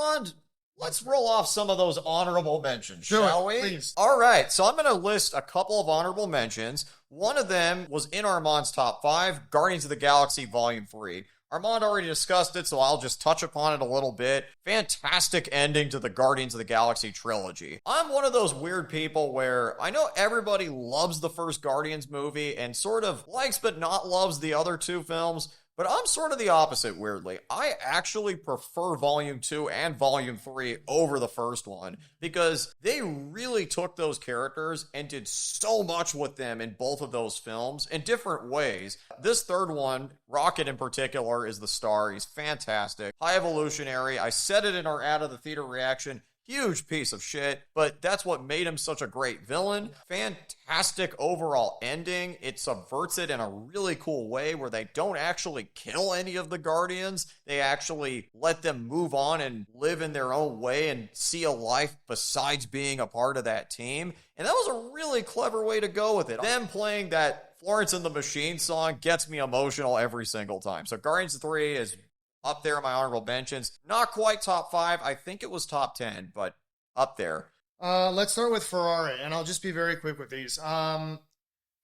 Armand, let's roll off some of those honorable mentions, Sure, shall we? please. All right, so I'm going to list a couple of honorable mentions. One of them was in Armand's top 5, Guardians of the Galaxy Volume 3. Armand already discussed it, so I'll just touch upon it a little bit. Fantastic ending to the Guardians of the Galaxy trilogy. I'm one of those weird people where I know everybody loves the first Guardians movie and sort of likes but not loves the other 2 films. But I'm sort of the opposite, weirdly. I actually prefer Volume 2 and Volume 3 over the first one because they really took those characters and did so much with them in both of those films in different ways. This third one, Rocket in particular, is the star. He's fantastic. High evolutionary. I said it in our Out of the Theater reaction. Huge piece of shit, but that's what made him such a great villain. Fantastic overall ending. It subverts it in a really cool way where they don't actually kill any of the Guardians. They actually let them move on and live in their own way and see a life besides being a part of that team. And that was a really clever way to go with it. Them playing that Florence and the Machine song gets me emotional every single time. So Guardians 3 is up there in my honorable mentions. Not quite top 5. I think it was top 10, but up there. Let's start with Ferrari, and I'll just be very quick with these.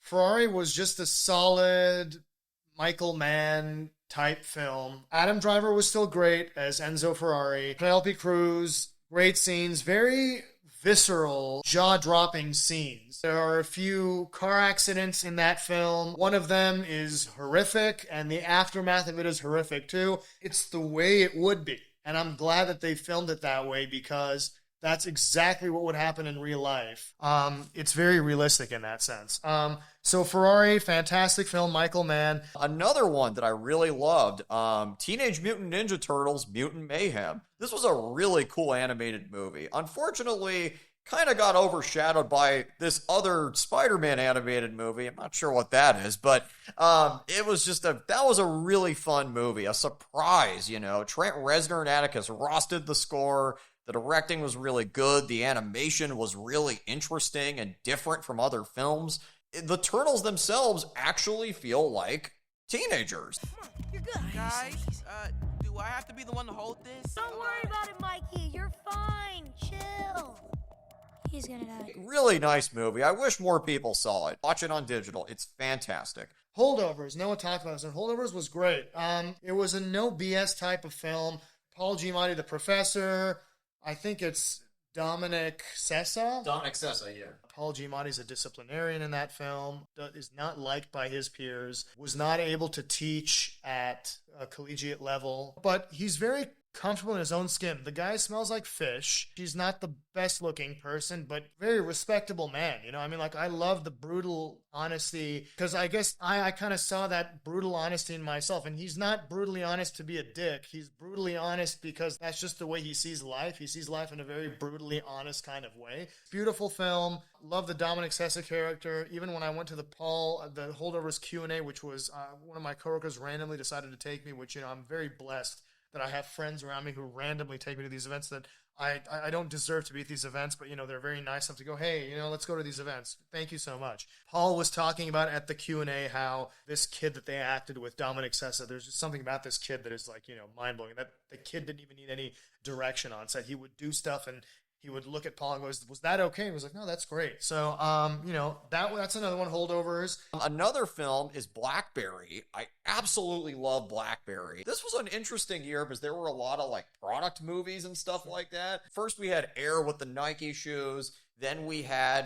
Ferrari was just a solid Michael Mann type film. Adam Driver was still great as Enzo Ferrari. Penelope Cruz, great scenes, very visceral, jaw-dropping scenes. There are a few car accidents in that film. One of them is horrific, and the aftermath of it is horrific too. It's the way it would be, and I'm glad that they filmed it that way because that's exactly what would happen in real life. It's very realistic in that sense. So Ferrari, fantastic film, Michael Mann. Another one that I really loved, Teenage Mutant Ninja Turtles, Mutant Mayhem. This was a really cool animated movie. Unfortunately, kind of got overshadowed by this other Spider-Man animated movie. I'm not sure what that is, but it was just that was a really fun movie, a surprise, you know. Trent Reznor and Atticus Ross did the score. The directing was really good. The animation was really interesting and different from other films. The Turtles themselves actually feel like teenagers. Come on, you're good. Guys, do I have to be the one to hold this? Don't worry about it, Mikey. You're fine. Chill. He's gonna die. Really nice movie. I wish more people saw it. Watch it on digital. It's fantastic. Holdovers. Noah talked about this, and Holdovers was great. It was a no BS type of film. Paul Giamatti, the professor. I think it's Dominic Sessa. Dominic Sessa, yeah. Paul Giamatti's a disciplinarian in that film, is not liked by his peers, was not able to teach at a collegiate level, but he's very comfortable in his own skin. The guy smells like fish. He's not the best looking person, but very respectable man. You know, I mean, like, I love the brutal honesty because I guess I kind of saw that brutal honesty in myself. And he's not brutally honest to be a dick. He's brutally honest because that's just the way he sees life. He sees life in a very brutally honest kind of way. Beautiful film. Love the Dominic Sessa character. Even when I went to the Holdovers Q&A, which was one of my coworkers randomly decided to take me, which, you know, I'm very blessed that I have friends around me who randomly take me to these events that I don't deserve to be at these events, but, you know, they're very nice enough to go, hey, you know, let's go to these events. Thank you so much. Paul was talking about at the Q&A how this kid that they acted with, Dominic Sessa, there's just something about this kid that is, like, you know, mind-blowing. That the kid didn't even need any direction on set. He would do stuff and he would look at Paul and go, was that okay? He was like, no, that's great. So, you know, that's another one, Holdovers. Another film is Blackberry. I absolutely love Blackberry. This was an interesting year because there were a lot of, like, product movies and stuff like that. First, we had Air with the Nike shoes. Then we had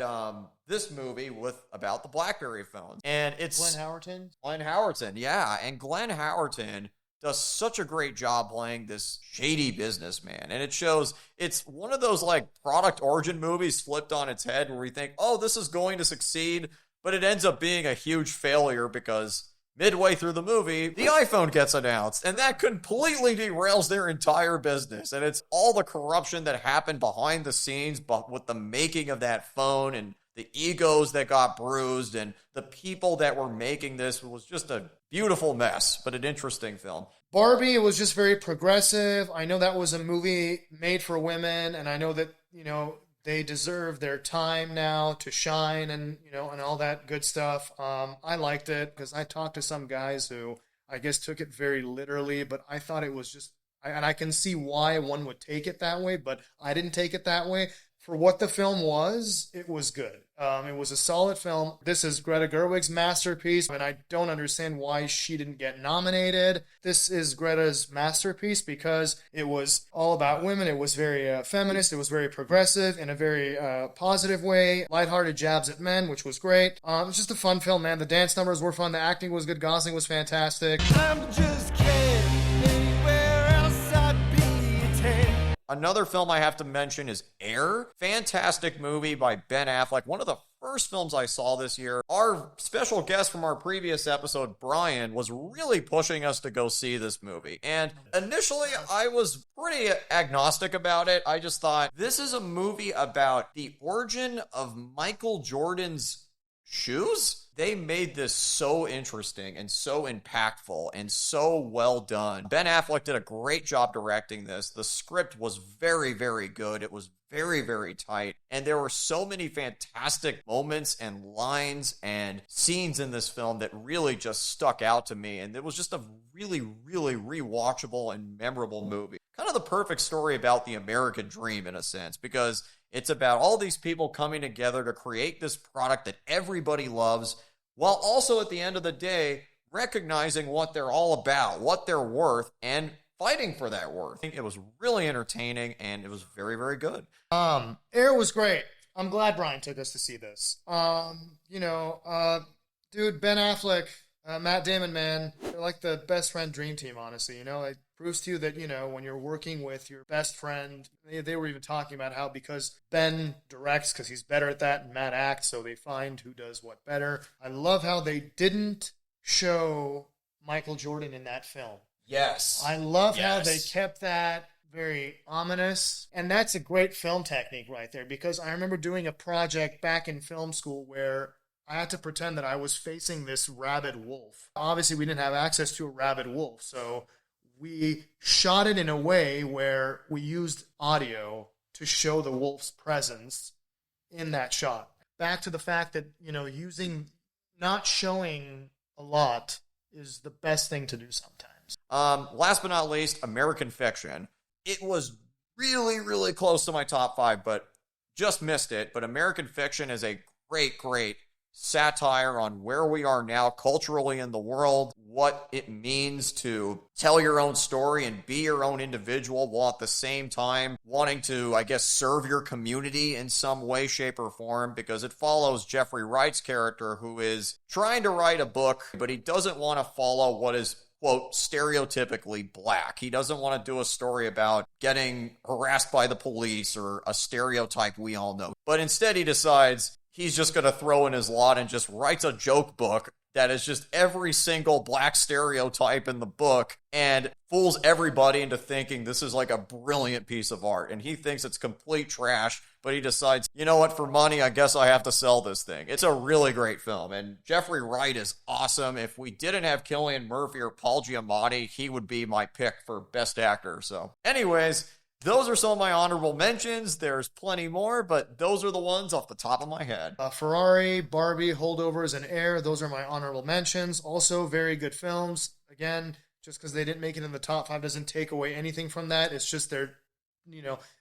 this movie about the Blackberry phones. And it's Glenn Howerton? Glenn Howerton, yeah. And Glenn Howerton does such a great job playing this shady businessman. And it shows it's one of those, like, product origin movies flipped on its head where we think, oh, this is going to succeed, but it ends up being a huge failure because midway through the movie, the iPhone gets announced, and that completely derails their entire business. And it's all the corruption that happened behind the scenes but with the making of that phone and the egos that got bruised and the people that were making this was just a beautiful mess, but an interesting film. Barbie was just very progressive. I know that was a movie made for women, and I know that, you know, they deserve their time now to shine and, you know, and all that good stuff. I liked it because I talked to some guys who I guess took it very literally, but I thought it was just, And I can see why one would take it that way, but I didn't take it that way. For what the film was, it was good. It was a solid film. This is Greta Gerwig's masterpiece, and I don't understand why she didn't get nominated. This is Greta's masterpiece because it was all about women. It was very feminist. It was very progressive in a very positive way. Lighthearted jabs at men, which was great. It was just a fun film, man. The dance numbers were fun. The acting was good. Gosling was fantastic. I'm just kidding. Anywhere else I'd be 10. Another film I have to mention is Air. Fantastic movie by Ben Affleck. One of the first films I saw this year. Our special guest from our previous episode, Brian, was really pushing us to go see this movie. And initially, I was pretty agnostic about it. I just thought, this is a movie about the origin of Michael Jordan's shoes? They made this so interesting and so impactful and so well done. Ben Affleck did a great job directing this. The script was very, very good. It was very, very tight. And there were so many fantastic moments and lines and scenes in this film that really just stuck out to me. And it was just a really, really rewatchable and memorable movie. Kind of the perfect story about the American dream in a sense, because it's about all these people coming together to create this product that everybody loves, while also at the end of the day, recognizing what they're all about, what they're worth, and fighting for that worth. I think it was really entertaining, and it was very, very good. Air was great. I'm glad Brian took us to see this. Dude, Ben Affleck, Matt Damon, man, they're like the best friend dream team, honestly. It proves to you that, when you're working with your best friend, they were even talking about how because Ben directs because he's better at that and Matt acts, so they find who does what better. I love how they didn't show Michael Jordan in that film. Yes. I love how they kept that very ominous. And that's a great film technique right there, because I remember doing a project back in film school where I had to pretend that I was facing this rabid wolf. Obviously, we didn't have access to a rabid wolf, so we shot it in a way where we used audio to show the wolf's presence in that shot. Back to the fact that, not showing a lot is the best thing to do sometimes. Last but not least, American Fiction. It was really, really close to my top 5, but just missed it. But American Fiction is a great, great satire on where we are now culturally in the world, what it means to tell your own story and be your own individual while at the same time wanting to, serve your community in some way, shape, or form, because it follows Jeffrey Wright's character who is trying to write a book, but he doesn't want to follow what is, quote, stereotypically black. He doesn't want to do a story about getting harassed by the police or a stereotype we all know. But instead he decides he's just going to throw in his lot and just writes a joke book that is just every single black stereotype in the book and fools everybody into thinking this is like a brilliant piece of art. And he thinks it's complete trash, but he decides, you know what, for money, I guess I have to sell this thing. It's a really great film, and Jeffrey Wright is awesome. If we didn't have Cillian Murphy or Paul Giamatti, he would be my pick for Best Actor. So anyways, those are some of my honorable mentions. There's plenty more, but those are the ones off the top of my head. Ferrari, Barbie, Holdovers, and Air. Those are my honorable mentions. Also, very good films. Again, just because they didn't make it in the top 5 doesn't take away anything from that. It's just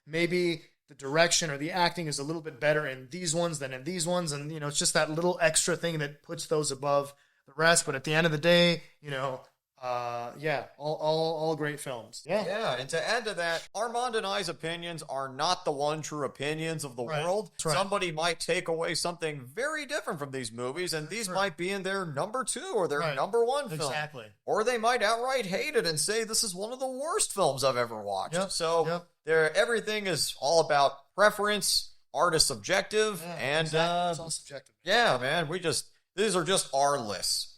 maybe the direction or the acting is a little bit better in these ones than in these ones. And, it's just that little extra thing that puts those above the rest. But at the end of the day, all great films. Yeah, and to add to that, Armand and I's opinions are not the one true opinions of the world. That's right. Somebody might take away something very different from these movies, and these might be in their number 2 or their number 1 film. Exactly. Or they might outright hate it and say this is one of the worst films I've ever watched. Everything is all about preference, art is subjective, and it's all subjective. yeah, man, these are just our lists.